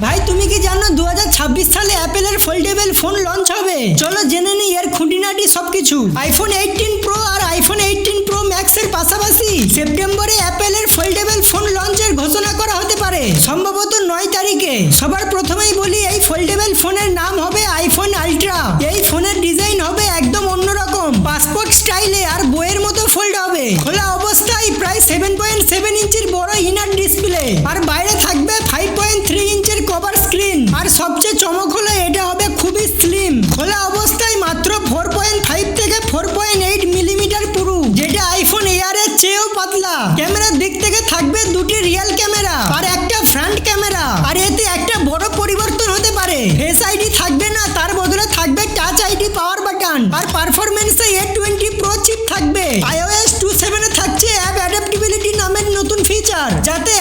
ভাই তুমি কি জানো 2026 সালে অ্যাপেলের ফোল্ডেবল ফোন লঞ্চ হবে? চলো জেনে নিই এর খুঁটিনাটি সবকিছু। আইফোন 18 প্রো আর আইফোন 18 প্রো ম্যাক্স এর পাশাপাশি সেপ্টেম্বরে অ্যাপেলের ফোল্ডেবল ফোন লঞ্চের ঘোষণা করা হতে পারে, সম্ভবত 9 তারিখে। সবার প্রথমেই বলি এই ফোল্ডেবল ফোনের নাম হবে আইফোন আলট্রা। এই ফোনের ডিজাইন হবে একদম অন্যরকম, পাসপোর্ট স্টাইলে আর বইয়ের মতো ফোল্ড হবে। খোলা অবস্থায় প্রায় 7.7 ইঞ্চির বড় ইনার ডিসপ্লে আর বাইরে থাকবে 5.3 ইঞ্চির কভার স্ক্রিন। আর সবচেয়ে চমক হলো এটা হবে খুবই স্লিম। খোলা অবস্থায় মাত্র 4.5 থেকে 4.8 মিলিমিটার পুরু, যেটা আইফোন এয়ার এর চেয়েও পাতলা। ক্যামেরার দিক থেকে থাকবে দুটি রিয়েল ক্যামেরা আর একটা ফ্রন্ট ক্যামেরা। আর এতে একটা বড় পরিবর্তন হতে পারে, ফেস আইডি থাকবে না, তার বদলে থাকবে টাচ আইডি পাওয়ার বাটন। আর পারফরম্যান্সে A20 প্রো চিপ থাকবে। iOS 27 এ থাকছে অ্যাপ অ্যাডাপ্টিবিলিটি নামের নতুন ফিচার, যাতে